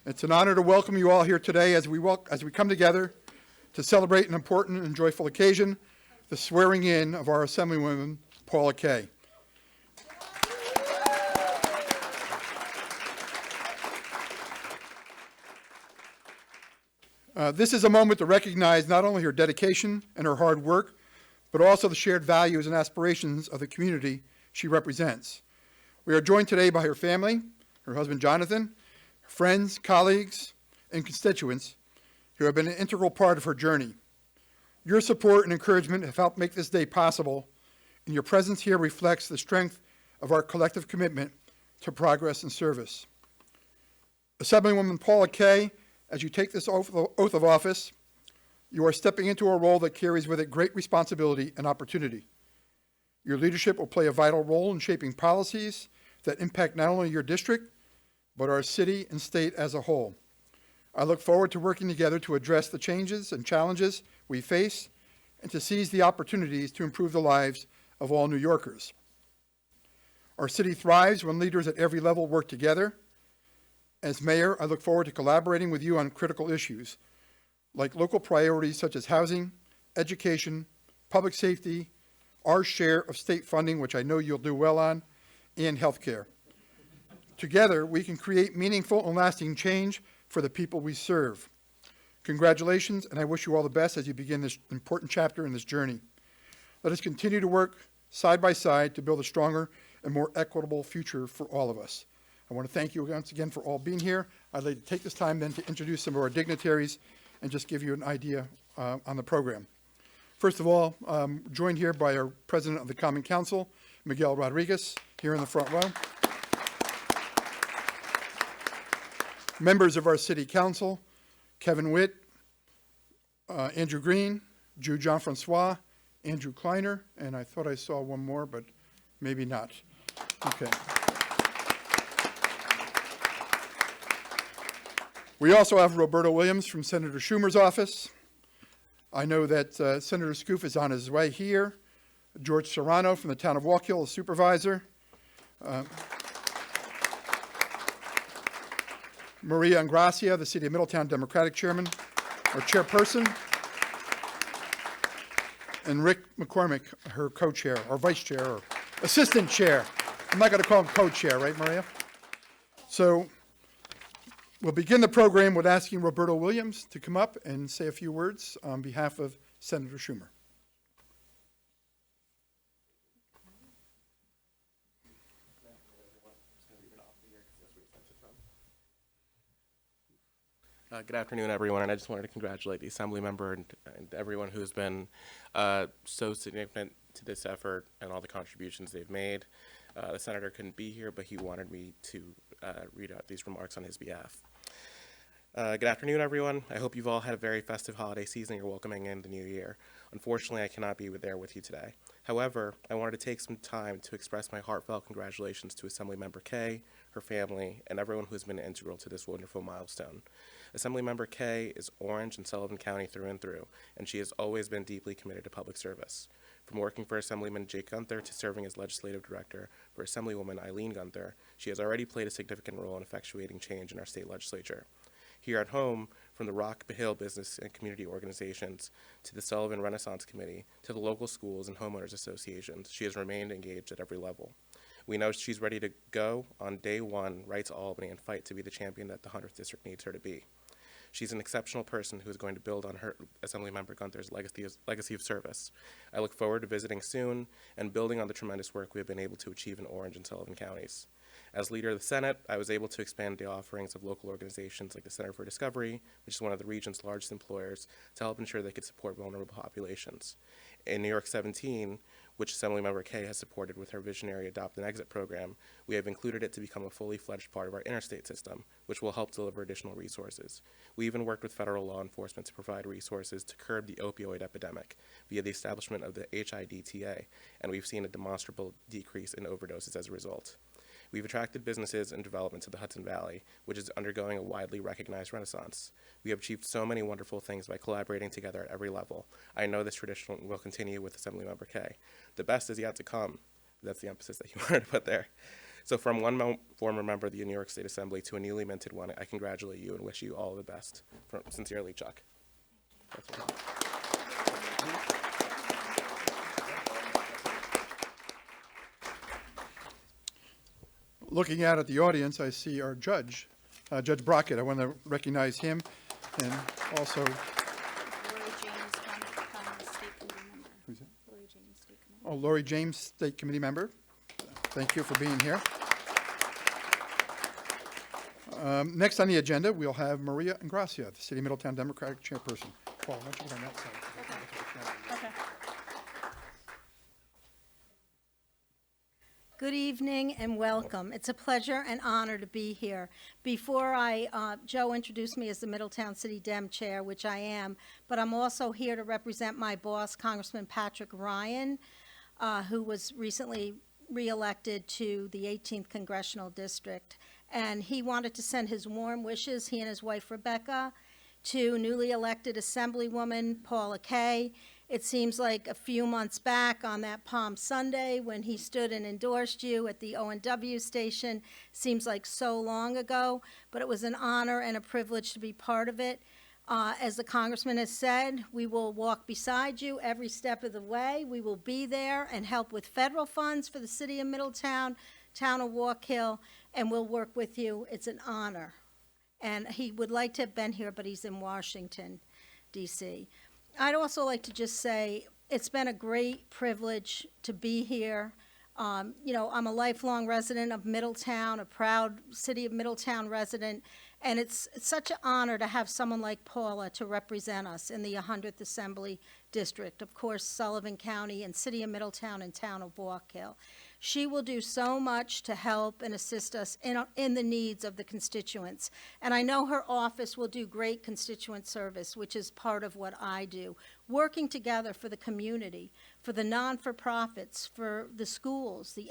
It's an honor to welcome you all here today as we come together to celebrate an important and joyful occasion, the swearing in of our Assemblywoman Paula Kay. This is a moment to recognize not only her dedication and her hard work, but also the shared values and aspirations of the community she represents. We are joined today by her family, her husband Jonathan, friends, colleagues, and constituents who have been an integral part of her journey. Your support and encouragement have helped make this day possible, and your presence here reflects the strength of our collective commitment to progress and service. Assemblywoman Paula Kay, as you take this oath of office, you are stepping into a role that carries with it great responsibility and opportunity. Your leadership will play a vital role in shaping policies that impact not only your district, but our city and state as a whole. I look forward to working together to address the changes and challenges we face and to seize the opportunities to improve the lives of all New Yorkers. Our city thrives when leaders at every level work together. As mayor, I look forward to collaborating with you on critical issues like local priorities such as housing, education, public safety, our share of state funding, which I know you'll do well on, and healthcare. Together, we can create meaningful and lasting change for the people we serve. Congratulations, and I wish you all the best as you begin this important chapter in this journey. Let us continue to work side by side to build a stronger and more equitable future for all of us. I want to thank you once again for all being here. I'd like to take this time then to introduce some of our dignitaries and just give you an idea on the program. First of all, joined here by our President of the Common Council, Miguel Rodriguez, here in the front row. Members of our City Council, Kevin Witt, Andrew Green, Jude Jean-Francois, Andrew Kleiner, and I thought I saw one more, but maybe not. Okay. We also have Roberto Williams from Senator Schumer's office. I know that Senator Scoof is on his way here. George Serrano from the town of Walk Hill, a supervisor. Maria Ingracia, the City of Middletown Democratic Chairman, or Chairperson. And Rick McCormick, her co-chair, or vice chair, or assistant chair. I'm not going to call him co-chair, right, Maria? So we'll begin the program with asking Roberto Williams to come up and say a few words on behalf of Senator Schumer. Good afternoon, everyone, and I just wanted to congratulate the Assembly member and everyone who's been so significant to this effort and all the contributions they've made. The Senator couldn't be here, but he wanted me to read out these remarks on his behalf. Good afternoon, everyone. I hope you've all had a very festive holiday season. You're welcoming in the new year. Unfortunately, I cannot be there with you today. However, I wanted to take some time to express my heartfelt congratulations to Assemblymember Kay, her family, and everyone who's been integral to this wonderful milestone. Assemblymember Kay is Orange and Sullivan County through and through, and she has always been deeply committed to public service. From working for Assemblyman Jake Gunther to serving as legislative director for Assemblywoman Eileen Gunther, she has already played a significant role in effectuating change in our state legislature. Here at home, from the Rock Hill Business and Community Organizations to the Sullivan Renaissance Committee to the local schools and homeowners associations, she has remained engaged at every level. We know she's ready to go on day one right to Albany and fight to be the champion that the 100th District needs her to be. She's an exceptional person who is going to build on her Assemblymember Gunther's legacy of service. I look forward to visiting soon and building on the tremendous work we have been able to achieve in Orange and Sullivan counties. As leader of the Senate, I was able to expand the offerings of local organizations like the Center for Discovery, which is one of the region's largest employers, to help ensure they could support vulnerable populations. In New York 17, which Assemblymember Kay has supported with her visionary Adopt and Exit program, we have included it to become a fully fledged part of our interstate system, which will help deliver additional resources. We even worked with federal law enforcement to provide resources to curb the opioid epidemic via the establishment of the HIDTA, and we've seen a demonstrable decrease in overdoses as a result. We've attracted businesses and development to the Hudson Valley, which is undergoing a widely recognized renaissance. We have achieved so many wonderful things by collaborating together at every level. I know this tradition will continue with Assemblymember Kay. The best is yet to come. That's the emphasis that you wanted to put there. So from former member of the New York State Assembly to a newly minted one, I congratulate you and wish you all the best. Sincerely, Chuck. That's what Looking out at the audience, I see our judge, Judge Brockett. I want to recognize him, and also, Lori James, State Committee member. who's that? Lori James, State Committee. Oh, Lori James, State Committee member. Thank you for being here. Next on the agenda, we'll have Maria Ingracia, the City of Middletown Democratic Chairperson. Paul, why don't you go on that side? Okay. Good evening and welcome. It's a pleasure and honor to be here. Before Joe introduced me as the Middletown City Dem Chair, which I am, but I'm also here to represent my boss, Congressman Patrick Ryan, who was recently reelected to the 18th Congressional District. And he wanted to send his warm wishes, he and his wife Rebecca, to newly elected Assemblywoman Paula Kay. It seems like a few months back on that Palm Sunday when he stood and endorsed you at the O&W station, seems like so long ago, but it was an honor and a privilege to be part of it. As the congressman has said, we will walk beside you every step of the way. We will be there and help with federal funds for the city of Middletown, town of Walk Hill, and we'll work with you. It's an honor. And he would like to have been here, but he's in Washington, D.C. I'd also like to just say it's been a great privilege to be here. I'm a lifelong resident of Middletown, a proud City of Middletown resident, and it's such an honor to have someone like Paula to represent us in the 100th Assembly District, of course, Sullivan County and City of Middletown and Town of Walk Hill. She will do so much to help and assist us in the needs of the constituents. And I know her office will do great constituent service, which is part of what I do, working together for the community, for the non-for-profits, for the schools, the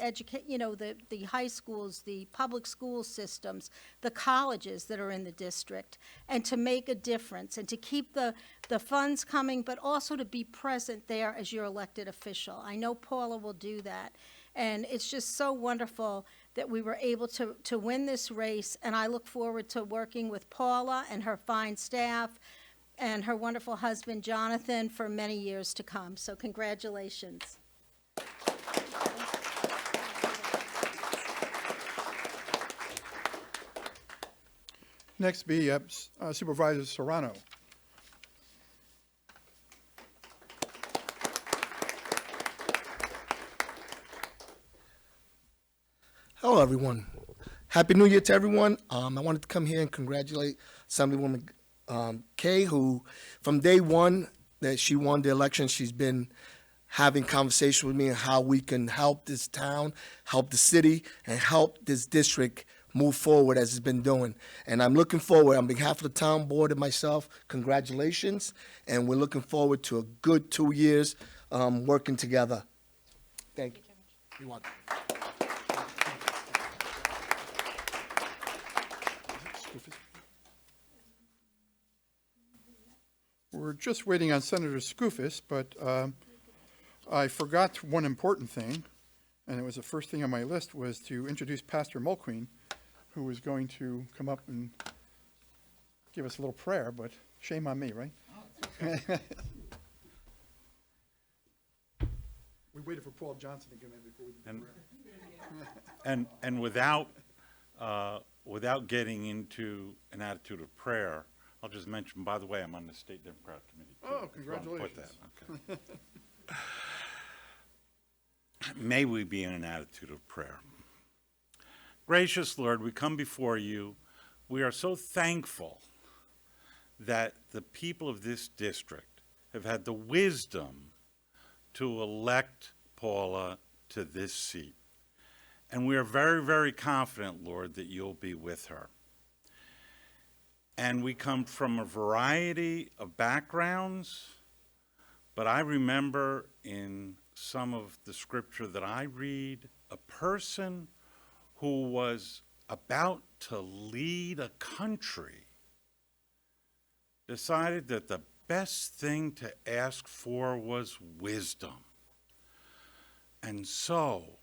high schools, the public school systems, the colleges that are in the district, and to make a difference and to keep the funds coming, but also to be present there as your elected official. I know Paula will do that. And it's just so wonderful that we were able to win this race, and I look forward to working with Paula and her fine staff and her wonderful husband, Jonathan, for many years to come. So congratulations. Next be Supervisor Serrano. Hello, everyone. Happy New Year to everyone. I wanted to come here and congratulate Assemblywoman Kay, who from day one that she won the election, she's been having conversation with me on how we can help this town, help the city, and help this district move forward as it's been doing. And I'm looking forward, on behalf of the town board and myself, congratulations. And we're looking forward to a good 2 years working together. Thank you. You're welcome. We're just waiting on Senator Skoufis, but I forgot one important thing, and it was the first thing on my list, was to introduce Pastor Mulqueen, who was going to come up and give us a little prayer, but shame on me, right? We waited for Paul Johnson to come in before we did the prayer. And without getting into an attitude of prayer, I'll just mention, by the way, I'm on the State Democratic Committee, too. Oh, Just wanna put congratulations. that, okay. May we be in an attitude of prayer. Gracious Lord, we come before you. We are so thankful that the people of this district have had the wisdom to elect Paula to this seat. And we are very, very confident, Lord, that you'll be with her. And we come from a variety of backgrounds, but I remember in some of the scripture that I read, a person who was about to lead a country decided that the best thing to ask for was wisdom. And so,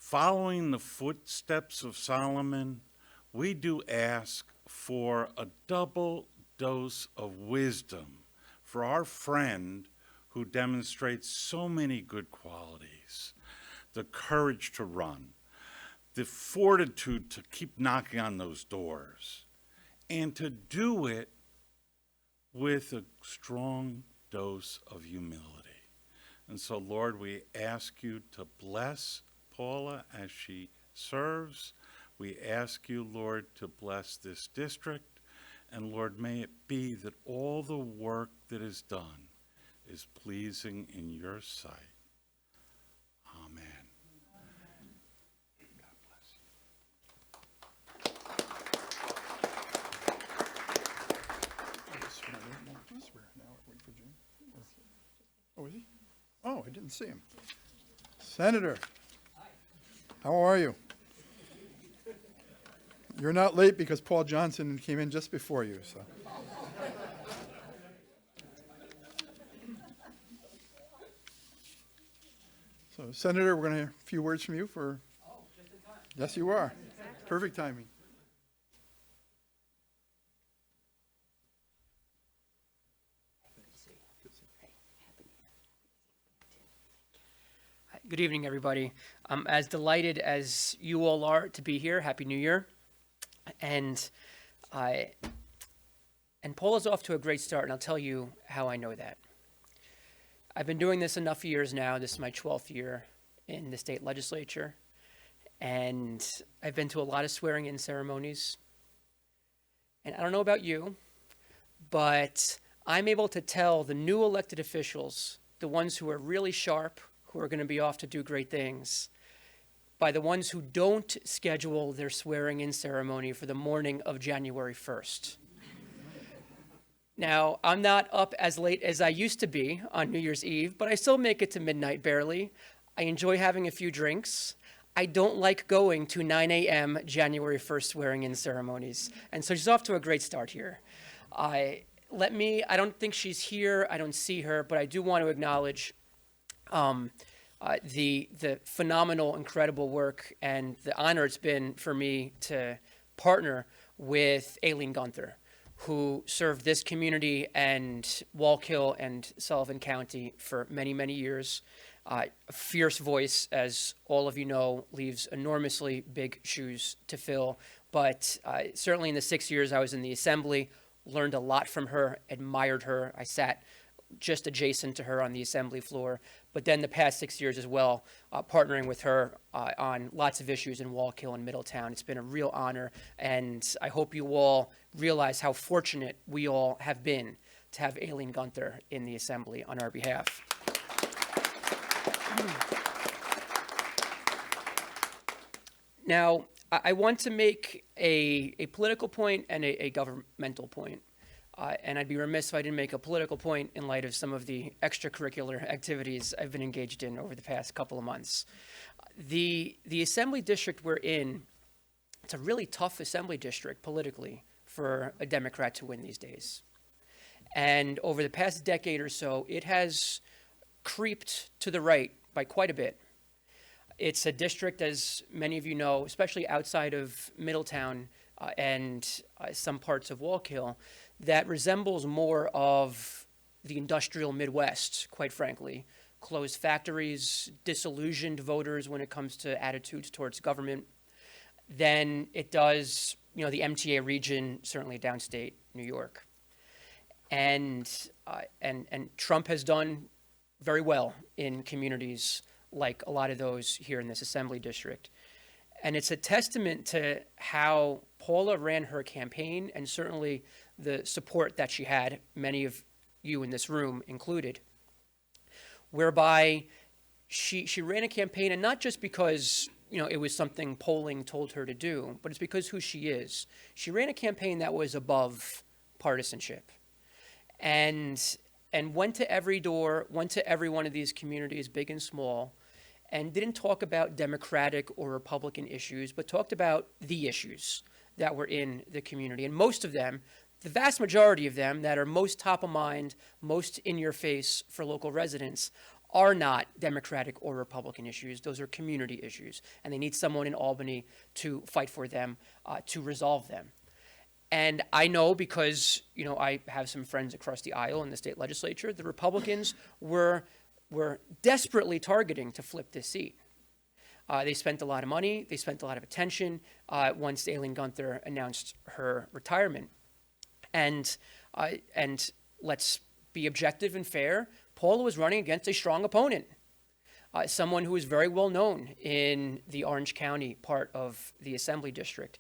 following the footsteps of Solomon, we do ask for a double dose of wisdom for our friend who demonstrates so many good qualities: the courage to run, the fortitude to keep knocking on those doors, and to do it with a strong dose of humility. And so, Lord, we ask you to bless Paula as she serves. We ask you, Lord, to bless this district. And Lord, may it be that all the work that is done is pleasing in your sight. Amen. God bless you. Oh, is he? Oh, I didn't see him. Senator, how are you? You're not late because Paul Johnson came in just before you, so. So, Senator, we're going to hear a few words from you for. Oh, just in time. Yes, you are. Perfect timing. Good evening, everybody. I'm as delighted as you all are to be here. Happy New Year. And Paula's off to a great start, and I'll tell you how I know that. I've been doing this enough years now. This is my 12th year in the state legislature, and I've been to a lot of swearing-in ceremonies. And I don't know about you, but I'm able to tell the new elected officials, the ones who are really sharp, who are going to be off to do great things, by the ones who don't schedule their swearing-in ceremony for the morning of January 1st. Now, I'm not up as late as I used to be on New Year's Eve, but I still make it to midnight barely. I enjoy having a few drinks. I don't like going to 9 a.m. January 1st swearing-in ceremonies. And so she's off to a great start here. I don't think she's here. I don't see her, but I do want to acknowledge the phenomenal, incredible work and the honor it's been for me to partner with Aileen Gunther, who served this community and Wallkill and Sullivan County for many, many years. A fierce voice, as all of you know, leaves enormously big shoes to fill. But certainly in the 6 years I was in the Assembly, learned a lot from her, admired her. I sat just adjacent to her on the Assembly floor. But then the past 6 years as well, partnering with her on lots of issues in Wallkill and Middletown. It's been a real honor, and I hope you all realize how fortunate we all have been to have Aileen Gunther in the Assembly on our behalf. Now, I want to make a political point and a governmental point. And I'd be remiss if I didn't make a political point in light of some of the extracurricular activities I've been engaged in over the past couple of months. The Assembly district we're in, it's a really tough Assembly district politically for a Democrat to win these days. And over the past decade or so, it has creeped to the right by quite a bit. It's a district, as many of you know, especially outside of Middletown and some parts of Wallkill, that resembles more of the industrial Midwest, quite frankly. Closed factories, disillusioned voters when it comes to attitudes towards government, than it does, the MTA region, certainly downstate New York. And Trump has done very well in communities like a lot of those here in this Assembly district. And it's a testament to how Paula ran her campaign, and certainly the support that she had, many of you in this room included, whereby she ran a campaign, and not just because it was something polling told her to do, but it's because who she is. She ran a campaign that was above partisanship, and went to every door, went to every one of these communities, big and small, and didn't talk about Democratic or Republican issues, but talked about the issues that were in the community. And most of them, the vast majority of them that are most top of mind, most in your face for local residents are not Democratic or Republican issues. Those are community issues, and they need someone in Albany to fight for them, to resolve them. And I know because, I have some friends across the aisle in the state legislature, the Republicans were desperately targeting to flip this seat. They spent a lot of money, they spent a lot of attention once Aileen Gunther announced her retirement. And let's be objective and fair, Paula was running against a strong opponent, someone who is very well known in the Orange County part of the Assembly District.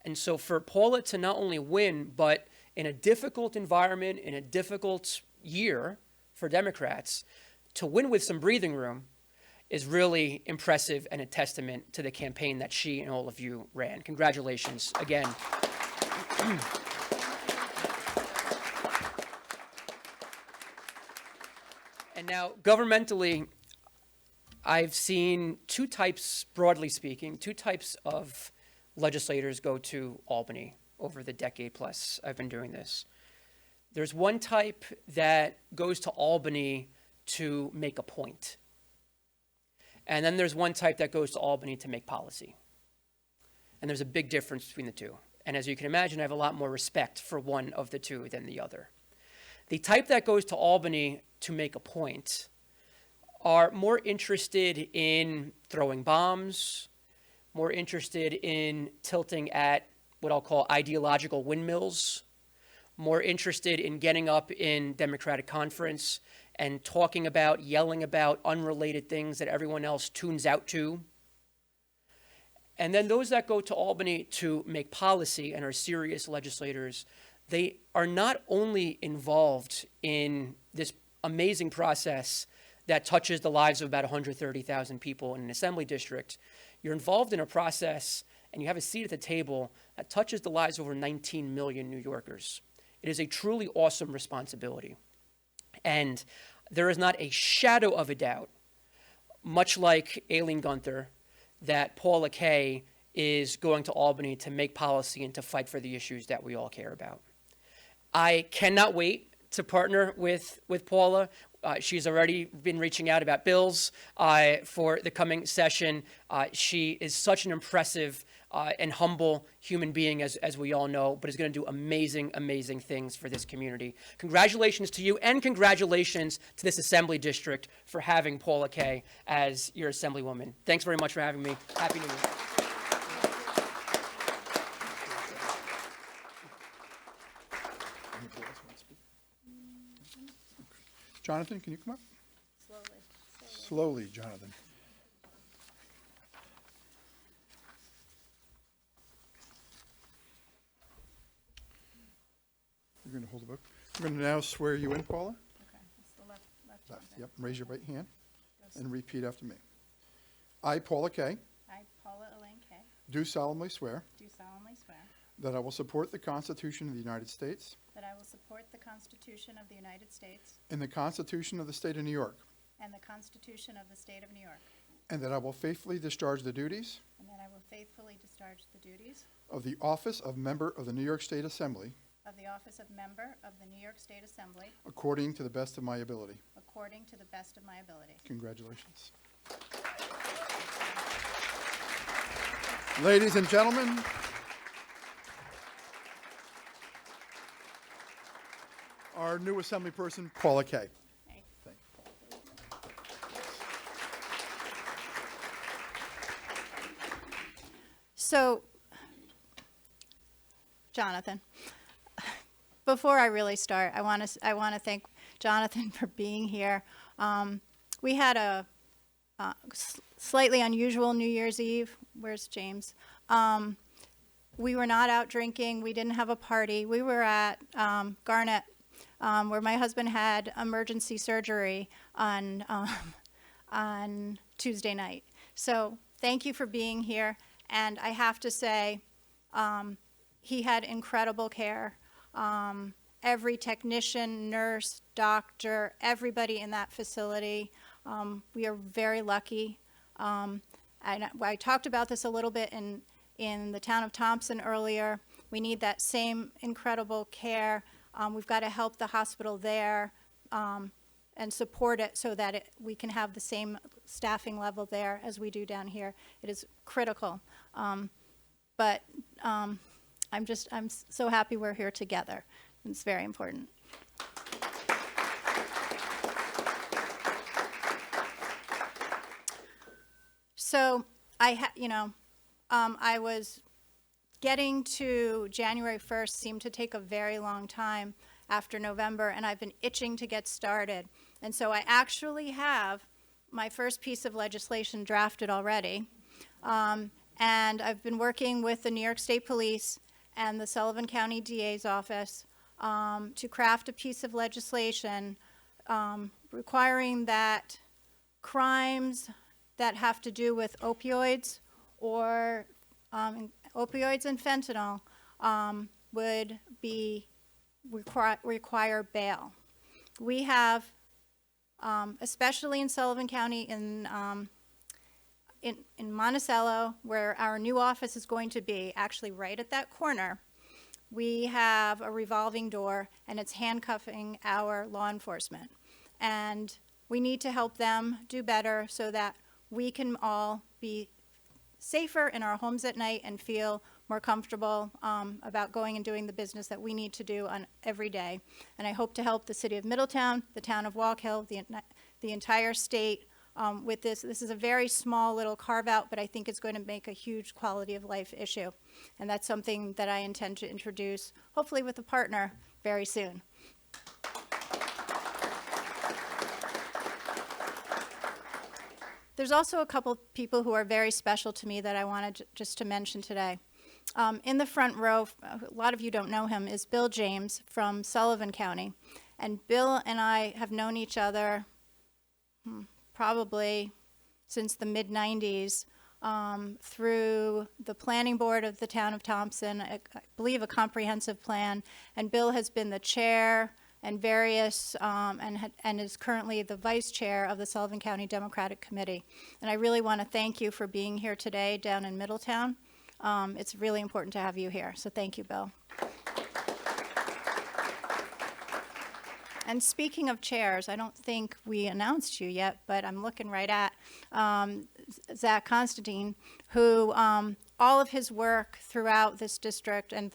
And so for Paula to not only win, but in a difficult environment, in a difficult year for Democrats, to win with some breathing room is really impressive and a testament to the campaign that she and all of you ran. Congratulations again. And now, governmentally, I've seen two types, broadly speaking, two types of legislators go to Albany over the decade plus I've been doing this. There's one type that goes to Albany to make a point. And then there's one type that goes to Albany to make policy. And there's a big difference between the two. And as you can imagine, I have a lot more respect for one of the two than the other. The type that goes to Albany to make a point are more interested in throwing bombs, more interested in tilting at what I'll call ideological windmills, more interested in getting up in Democratic conference and talking about, yelling about unrelated things that everyone else tunes out to. And then those that go to Albany to make policy and are serious legislators, they are not only involved in this amazing process that touches the lives of about 130,000 people in an assembly district, you're involved in a process and you have a seat at the table that touches the lives of over 19 million New Yorkers. It is a truly awesome responsibility. And there is not a shadow of a doubt, much like Aileen Gunther, that Paula Kay is going to Albany to make policy and to fight for the issues that we all care about. I cannot wait to partner with Paula. She's already been reaching out about bills for the coming session. She is such an impressive and humble human being, as we all know, but is going to do amazing, amazing things for this community. Congratulations to you, and congratulations to this Assembly District for having Paula Kay as your Assemblywoman. Thanks very much for having me. Happy New Year. Jonathan, can you come up? Slowly. Slowly, Jonathan. You're going to hold the book. I'm going to now swear you in, Paula. Okay, it's the left Left. one. Yep. Raise your right hand and repeat after me. I, Paula Kay, I, Paula Elaine Kay, do solemnly swear do solemnly swear that I will support the Constitution of the United States that I will support the Constitution of the United States and the Constitution of the State of New York, and the Constitution of the State of New York, and that I will faithfully discharge the duties and that I will faithfully discharge the duties of the office of member of the New York State Assembly of the office of member of the New York State Assembly according to the best of my ability. according to the best of my ability. Congratulations. Ladies and gentlemen, our new assembly person, Paula Kay. Thank you. So, Jonathan, before I really start, I want to thank Jonathan for being here. We had a slightly unusual New Year's Eve. Where's James? We were not out drinking. We didn't have a party. We were at Garnet, where my husband had emergency surgery on Tuesday night. So thank you for being here. And I have to say, he had incredible care. Every technician, nurse, doctor, everybody in that facility. We are very lucky. And I talked about this a little bit in the town of Thompson earlier. We need that same incredible care. We've got to help the hospital there and support it so that we can have the same staffing level there as we do down here. It is critical. But I'm so happy we're here together. It's very important. So I was getting to January 1st seemed to take a very long time after November, and I've been itching to get started. And so I actually have my first piece of legislation drafted already. And I've been working with the New York State Police and the Sullivan County DA's office to craft a piece of legislation requiring that crimes that have to do with opioids or opioids and fentanyl would be require bail. We have, especially in Sullivan County, in Monticello, where our new office is going to be, actually right at that corner, we have a revolving door, and it's handcuffing our law enforcement. And we need to help them do better so that we can all be safer in our homes at night and feel more comfortable about going and doing the business that we need to do on every day. And I hope to help the city of Middletown, the town of Walk Hill, the entire state with this. This is a very small little carve out, but I think it's going to make a huge quality of life issue. And that's something that I intend to introduce, hopefully with a partner, very soon. There's also a couple people who are very special to me that I wanted just to mention today. In the front row, a lot of you don't know him, is Bill James from Sullivan County. And Bill and I have known each other probably since the mid-90s through the planning board of the town of Thompson, I believe a comprehensive plan. And Bill has been the chair and various, and is currently the vice chair of the Sullivan County Democratic Committee. And I really want to thank you for being here today down in Middletown. It's really important to have you here, so thank you, Bill. And speaking of chairs, I don't think we announced you yet, but I'm looking right at Zach Constantine, who all of his work throughout this district and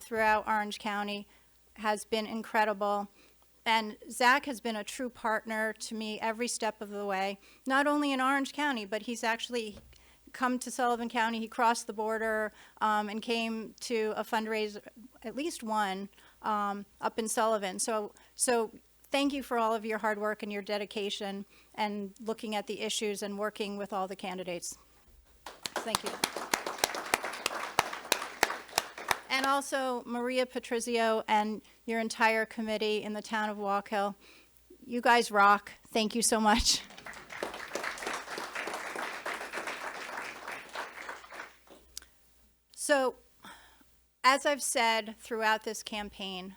throughout Orange County has been incredible. And Zach has been a true partner to me every step of the way, not only in Orange County, but he's actually come to Sullivan County. He crossed the border and came to a fundraiser, at least one, up in Sullivan. So thank you for all of your hard work and your dedication and looking at the issues and working with all the candidates. Thank you. And also Maria Patrizio and your entire committee in the town of Walk Hill. You guys rock. Thank you so much. So, as I've said throughout this campaign,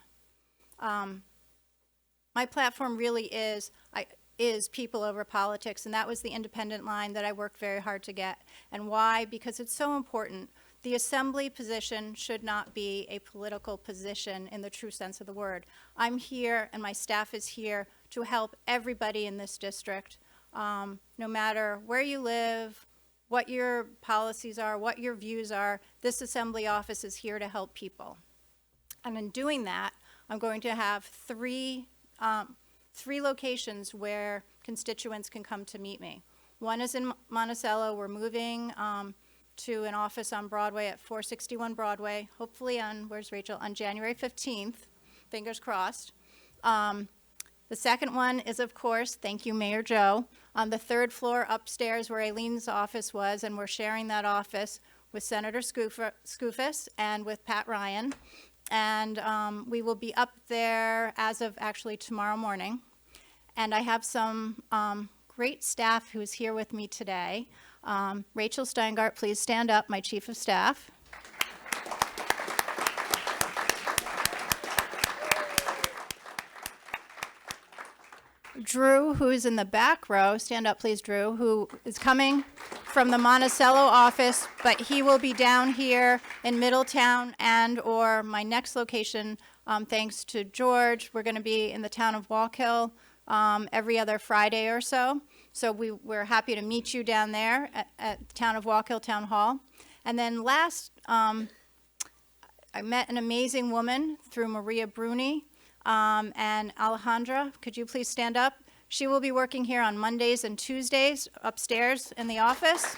my platform really is people over politics, and that was the independent line that I worked very hard to get. And why? Because it's so important. The assembly position should not be a political position in the true sense of the word. I'm here, and my staff is here to help everybody in this district, no matter where you live, what your policies are, what your views are. This assembly office is here to help people. And in doing that, I'm going to have three locations where constituents can come to meet me. One is in Monticello. We're moving to an office on Broadway at 461 Broadway, hopefully on, where's Rachel, on January 15th, fingers crossed. The second one is, of course, thank you, Mayor Joe, on the third floor upstairs where Aileen's office was, and we're sharing that office with Senator Skoufis and with Pat Ryan. And we will be up there as of actually tomorrow morning. And I have some great staff who is here with me today. Rachel Steingart, please stand up, my Chief of Staff. Drew, who is in the back row, stand up please, Drew, who is coming from the Monticello office, but he will be down here in Middletown and/or my next location, thanks to George. We're going to be in the town of Walk Hill every other Friday or so. So we're happy to meet you down there at the town of Walk Hill Town Hall. And then last, I met an amazing woman through Maria Bruni. And Alejandra, could you please stand up? She will be working here on Mondays and Tuesdays upstairs in the office.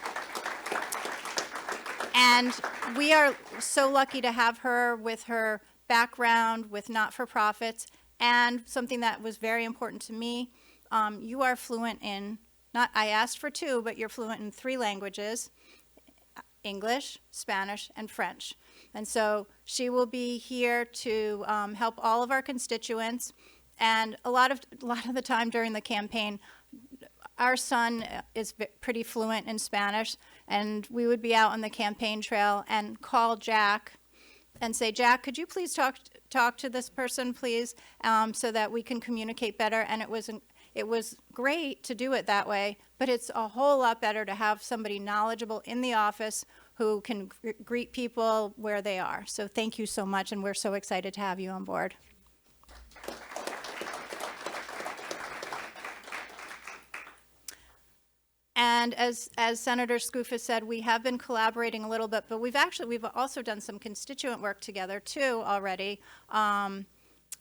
And we are so lucky to have her with her background with not-for-profits. And something that was very important to me, you are fluent in, I asked for 2, but you're fluent in 3 languages, English, Spanish, and French. And so she will be here to help all of our constituents. And a lot of the time during the campaign, our son is pretty fluent in Spanish, and we would be out on the campaign trail and call Jack and say, Jack, could you please talk to this person, please, so that we can communicate better. And it was great to do it that way, but it's a whole lot better to have somebody knowledgeable in the office who can greet people where they are. So thank you so much, and we're so excited to have you on board. And as Senator Scoofa said, we have been collaborating a little bit, but we've also done some constituent work together too already.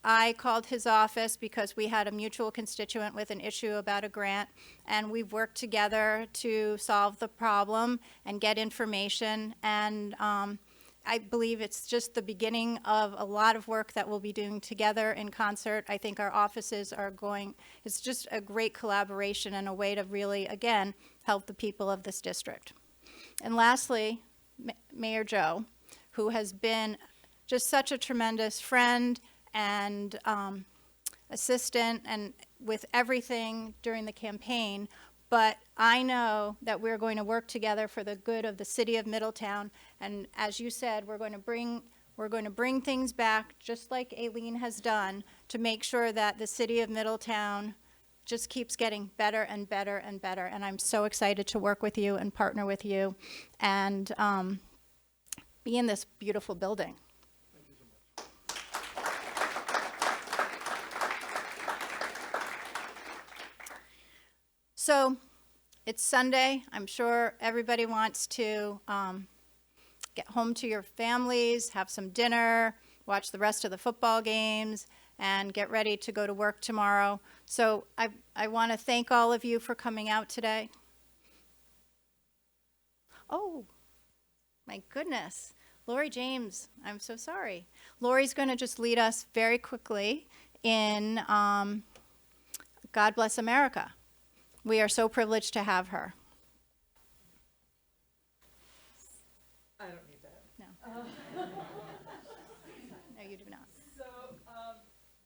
I called his office because we had a mutual constituent with an issue about a grant, and we've worked together to solve the problem and get information. And I believe it's just the beginning of a lot of work that we'll be doing together in concert. I think our offices are it's just a great collaboration and a way to really, again, help the people of this district. And lastly, Mayor Joe, who has been just such a tremendous friend and assistant and with everything during the campaign, but I know that we're going to work together for the good of the city of Middletown. And as you said, we're going to bring things back, just like Aileen has done, to make sure that the city of Middletown just keeps getting better and better and better. And I'm so excited to work with you and partner with you and be in this beautiful building. So it's Sunday. I'm sure everybody wants to get home to your families, have some dinner, watch the rest of the football games, and get ready to go to work tomorrow. So I want to thank all of you for coming out today. Oh, my goodness. Lori James, I'm so sorry. Lori's going to just lead us very quickly in God Bless America. We are so privileged to have her. I don't need that. No. No, you do not. So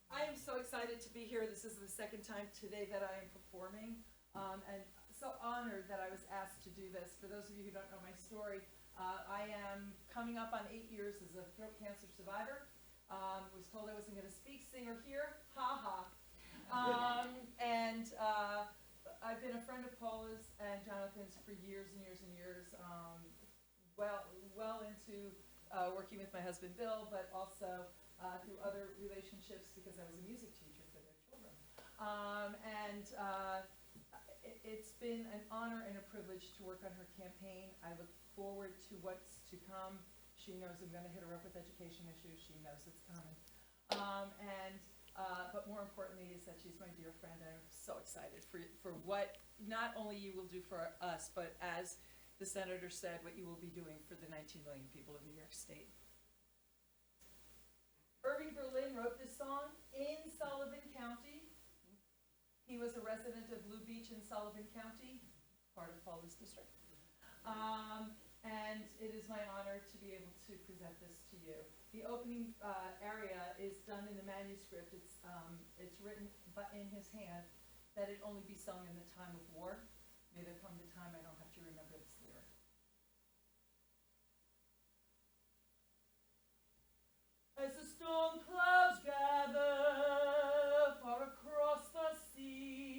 I am so excited to be here. This is the second time today that I am performing, and so honored that I was asked to do this. For those of you who don't know my story, I am coming up on 8 years as a throat cancer survivor. Was told I wasn't going to speak, sing, or hear. Ha ha. I've been a friend of Paula's and Jonathan's for years and years and years, well into working with my husband Bill, but also through other relationships because I was a music teacher for their children. It's been an honor and a privilege to work on her campaign. I look forward to what's to come. She knows I'm going to hit her up with education issues. She knows it's coming. But more importantly is that she's my dear friend. I'm so excited for what not only you will do for us, but as the senator said, what you will be doing for the 19 million people of New York State. Irving Berlin wrote this song in Sullivan County. He was a resident of Blue Beach in Sullivan County, part of Paula's district. And it is my honor to be able to present this to you. The opening area is done in the manuscript. It's written in his hand that it only be sung in the time of war. May there come the time I don't have to remember this lyric. As the storm clouds gather far across the sea,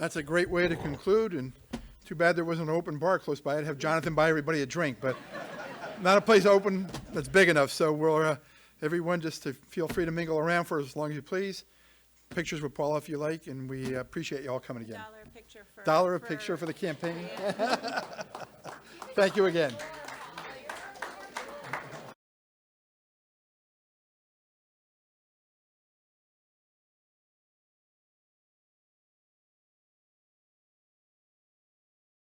That's a great way to conclude, and too bad there wasn't an open bar close by. I'd have Jonathan buy everybody a drink, but not a place open that's big enough, so we'll, everyone just to feel free to mingle around for as long as you please. Pictures with Paula if you like, and we appreciate you all coming again. Picture for. Dollar a picture for the campaign. Thank you again.